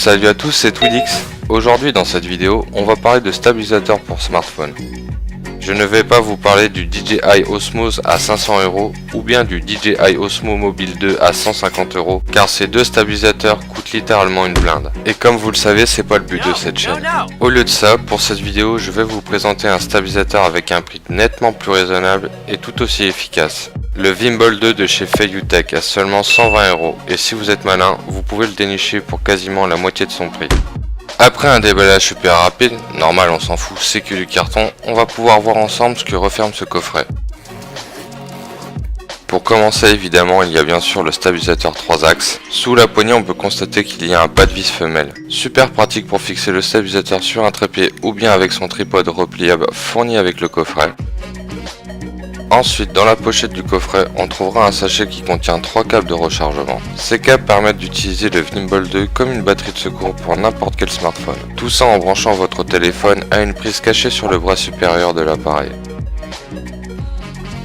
Salut à tous, c'est Twidix. Aujourd'hui dans cette vidéo, on va parler de stabilisateur pour smartphone. Je ne vais pas vous parler du DJI Osmos à 500€ ou bien du DJI Osmo Mobile 2 à 150€, car ces deux stabilisateurs coûtent littéralement une blinde. Et comme vous le savez, c'est pas le but de cette chaîne. Au lieu de ça, pour cette vidéo, je vais vous présenter un stabilisateur avec un prix nettement plus raisonnable et tout aussi efficace. Le Vimbol 2 de chez Feiyutech à seulement 120€, et si vous êtes malin, vous pouvez le dénicher pour quasiment la moitié de son prix. Après un déballage super rapide, normal on s'en fout, c'est que du carton, on va pouvoir voir ensemble ce que referme ce coffret. Pour commencer évidemment, il y a bien sûr le stabilisateur 3 axes. Sous la poignée on peut constater qu'il y a un pas de vis femelle. Super pratique pour fixer le stabilisateur sur un trépied ou bien avec son tripode repliable fourni avec le coffret. Ensuite, dans la pochette du coffret, on trouvera un sachet qui contient 3 câbles de rechargement. Ces câbles permettent d'utiliser le Vimbol 2 comme une batterie de secours pour n'importe quel smartphone. Tout ça en branchant votre téléphone à une prise cachée sur le bras supérieur de l'appareil.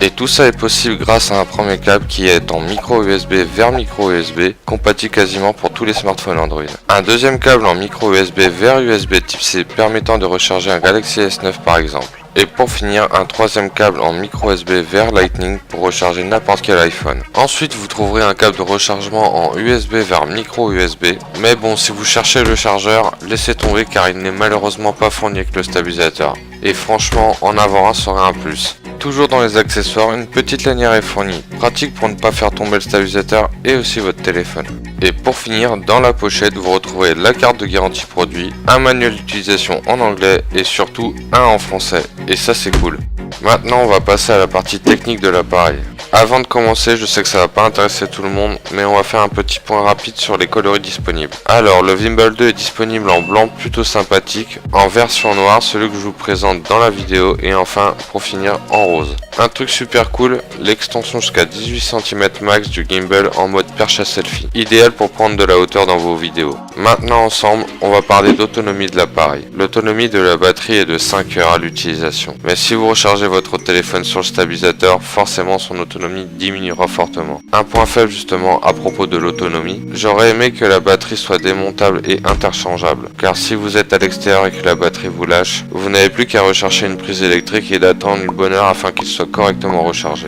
Et tout ça est possible grâce à un premier câble qui est en micro USB vers micro USB, compatible quasiment pour tous les smartphones Android. Un deuxième câble en micro USB vers USB type C permettant de recharger un Galaxy S9 par exemple. Et pour finir, un troisième câble en micro USB vers Lightning pour recharger n'importe quel iPhone. Ensuite, vous trouverez un câble de rechargement en USB vers micro USB. Mais bon, si vous cherchez le chargeur, laissez tomber car il n'est malheureusement pas fourni avec le stabilisateur. Et franchement, en avoir un serait un plus. Toujours dans les accessoires, une petite lanière est fournie, pratique pour ne pas faire tomber le stabilisateur et aussi votre téléphone. Et pour finir, dans la pochette, vous retrouverez la carte de garantie produit, un manuel d'utilisation en anglais et surtout un en français. Et ça c'est cool. Maintenant on va passer à la partie technique de l'appareil. Avant de commencer, je sais que ça va pas intéresser tout le monde, mais on va faire un petit point rapide sur les coloris disponibles. Alors, le Vimbol 2 est disponible en blanc plutôt sympathique, en version noire, celui que je vous présente dans la vidéo, et enfin, pour finir, en rose. Un truc super cool, l'extension jusqu'à 18 cm max du gimbal en mode perche à selfie, idéal pour prendre de la hauteur dans vos vidéos. Maintenant ensemble, on va parler d'autonomie de l'appareil. L'autonomie de la batterie est de 5 heures à l'utilisation, mais si vous rechargez votre téléphone sur le stabilisateur, forcément son autonomie diminuera fortement. Un point faible justement à propos de l'autonomie, j'aurais aimé que la batterie soit démontable et interchangeable, car si vous êtes à l'extérieur et que la batterie vous lâche, vous n'avez plus qu'à rechercher une prise électrique et d'attendre une bonne heure afin qu'il soit correctement rechargé.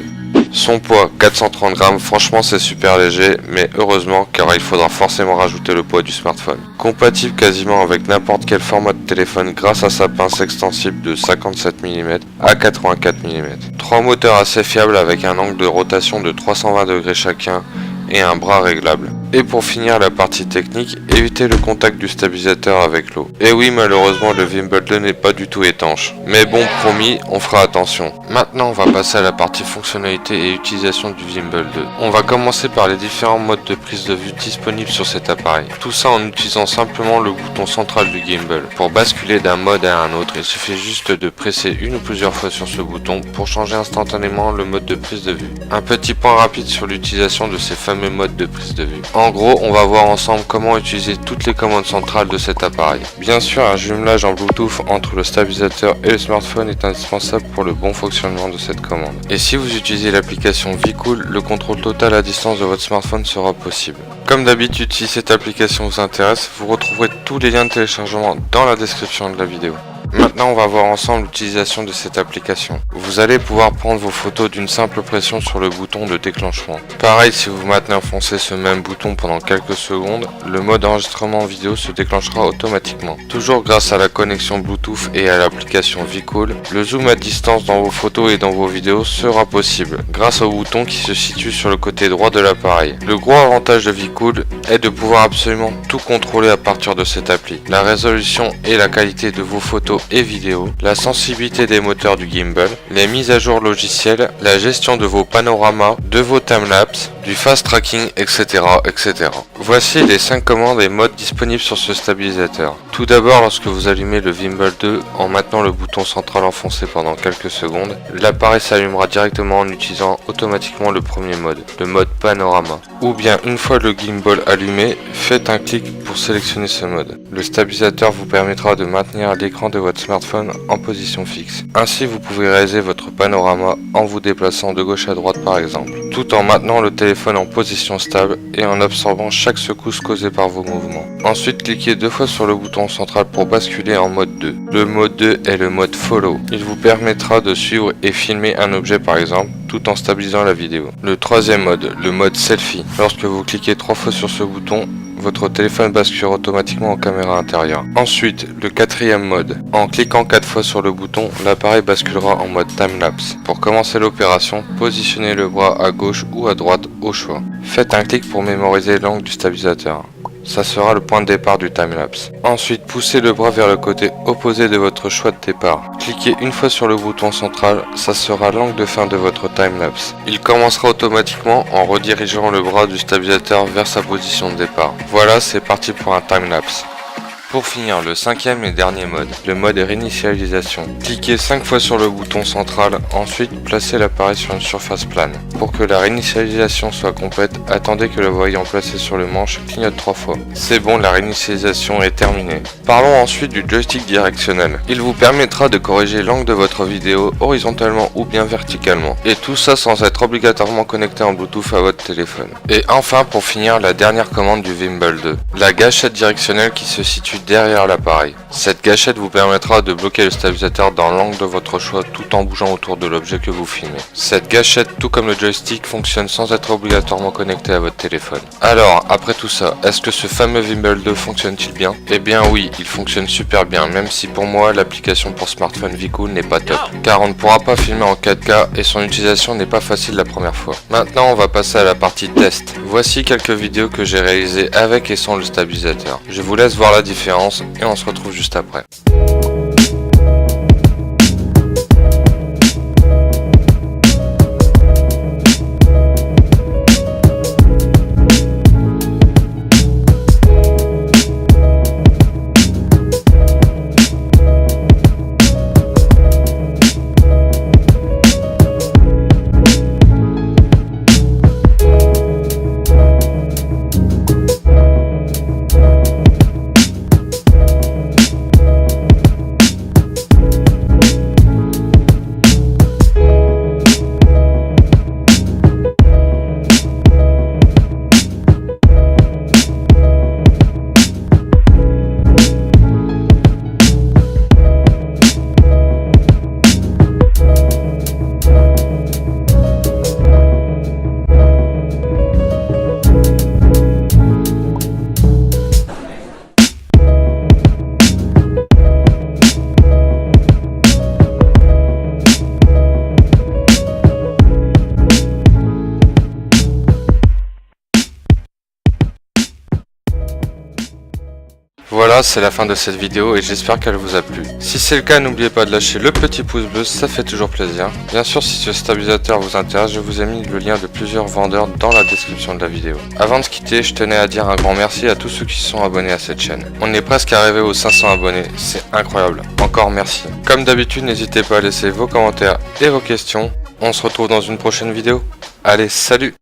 Son poids 430 grammes, franchement c'est super léger, mais heureusement car il faudra forcément rajouter le poids du smartphone. Compatible quasiment avec n'importe quel format de téléphone grâce à sa pince extensible de 57 mm à 84 mm. 3 moteurs assez fiables avec un angle de rotation de 320 degrés chacun et un bras réglable. Et pour finir la partie technique, évitez le contact du stabilisateur avec l'eau. Et oui, malheureusement le Vimbol 2 n'est pas du tout étanche. Mais bon, promis, on fera attention. Maintenant on va passer à la partie fonctionnalité et utilisation du Vimbol 2. On va commencer par les différents modes de prise de vue disponibles sur cet appareil. Tout ça en utilisant simplement le bouton central du gimbal. Pour basculer d'un mode à un autre, il suffit juste de presser une ou plusieurs fois sur ce bouton pour changer instantanément le mode de prise de vue. Un petit point rapide sur l'utilisation de ces fameux modes de prise de vue. En gros, on va voir ensemble comment utiliser toutes les commandes centrales de cet appareil. Bien sûr, un jumelage en Bluetooth entre le stabilisateur et le smartphone est indispensable pour le bon fonctionnement de cette commande. Et si vous utilisez l'application VCool, le contrôle total à distance de votre smartphone sera possible. Comme d'habitude, si cette application vous intéresse, vous retrouverez tous les liens de téléchargement dans la description de la vidéo. Maintenant on va voir ensemble l'utilisation de cette application. Vous allez pouvoir prendre vos photos d'une simple pression sur le bouton de déclenchement. Pareil, si vous maintenez enfoncé ce même bouton pendant quelques secondes, le mode enregistrement vidéo se déclenchera automatiquement. Toujours grâce à la connexion Bluetooth et à l'application VCool, le zoom à distance dans vos photos et dans vos vidéos sera possible grâce au bouton qui se situe sur le côté droit de l'appareil. Le gros avantage de VCool est de pouvoir absolument tout contrôler à partir de cette appli. La résolution et la qualité de vos photos et vidéos, la sensibilité des moteurs du gimbal, les mises à jour logicielles, la gestion de vos panoramas, de vos timelapses, du fast tracking, etc., etc. Voici les 5 commandes et modes disponibles sur ce stabilisateur. Tout d'abord, lorsque vous allumez le Vimbol 2 en maintenant le bouton central enfoncé pendant quelques secondes, l'appareil s'allumera directement en utilisant automatiquement le premier mode, le mode panorama. Ou bien une fois le gimbal allumé, faites un clic pour sélectionner ce mode. Le stabilisateur vous permettra de maintenir l'écran de votre smartphone en position fixe. Ainsi, vous pouvez réaliser votre panorama en vous déplaçant de gauche à droite par exemple. tout en maintenant le téléphone en position stable et en absorbant chaque secousse causée par vos mouvements. Ensuite, cliquez 2 fois sur le bouton central pour basculer en mode 2. Le mode 2 est le mode Follow. Il vous permettra de suivre et filmer un objet par exemple, tout en stabilisant la vidéo. Le troisième mode, le mode Selfie. Lorsque vous cliquez 3 fois sur ce bouton, votre téléphone basculera automatiquement en caméra intérieure. Ensuite, le quatrième mode. En cliquant 4 fois sur le bouton, l'appareil basculera en mode timelapse. Pour commencer l'opération, positionnez le bras à gauche ou à droite au choix. Faites un clic pour mémoriser l'angle du stabilisateur. Ça sera le point de départ du timelapse. Ensuite, poussez le bras vers le côté opposé de votre choix de départ. Cliquez une fois sur le bouton central, ça sera l'angle de fin de votre timelapse. Il commencera automatiquement en redirigeant le bras du stabilisateur vers sa position de départ. Voilà, c'est parti pour un timelapse. Pour finir, le cinquième et dernier mode, le mode réinitialisation. Cliquez 5 fois sur le bouton central, ensuite placez l'appareil sur une surface plane. Pour que la réinitialisation soit complète, attendez que le voyant placé sur le manche clignote 3 fois. C'est bon, la réinitialisation est terminée. Parlons ensuite du joystick directionnel. Il vous permettra de corriger l'angle de votre vidéo horizontalement ou bien verticalement. Et tout ça sans être obligatoirement connecté en Bluetooth à votre téléphone. Et enfin, pour finir, la dernière commande du Vimble 2. La gâchette directionnelle qui se situe derrière l'appareil. Cette gâchette vous permettra de bloquer le stabilisateur dans l'angle de votre choix tout en bougeant autour de l'objet que vous filmez. Cette gâchette, tout comme le joystick, fonctionne sans être obligatoirement connecté à votre téléphone. Alors, après tout ça, est-ce que ce fameux Vimble 2 fonctionne-t-il bien? Eh bien oui, il fonctionne super bien, même si pour moi l'application pour smartphone VCool n'est pas top, car on ne pourra pas filmer en 4K et son utilisation n'est pas facile la première fois. Maintenant on va passer à la partie test. Voici quelques vidéos que j'ai réalisées avec et sans le stabilisateur. Je vous laisse voir la différence et on se retrouve juste après. Voilà, c'est la fin de cette vidéo et j'espère qu'elle vous a plu. Si c'est le cas, n'oubliez pas de lâcher le petit pouce bleu, ça fait toujours plaisir. Bien sûr, si ce stabilisateur vous intéresse, je vous ai mis le lien de plusieurs vendeurs dans la description de la vidéo. Avant de se quitter, je tenais à dire un grand merci à tous ceux qui sont abonnés à cette chaîne. On est presque arrivé aux 500 abonnés, c'est incroyable. Encore merci. Comme d'habitude, n'hésitez pas à laisser vos commentaires et vos questions. On se retrouve dans une prochaine vidéo. Allez, salut!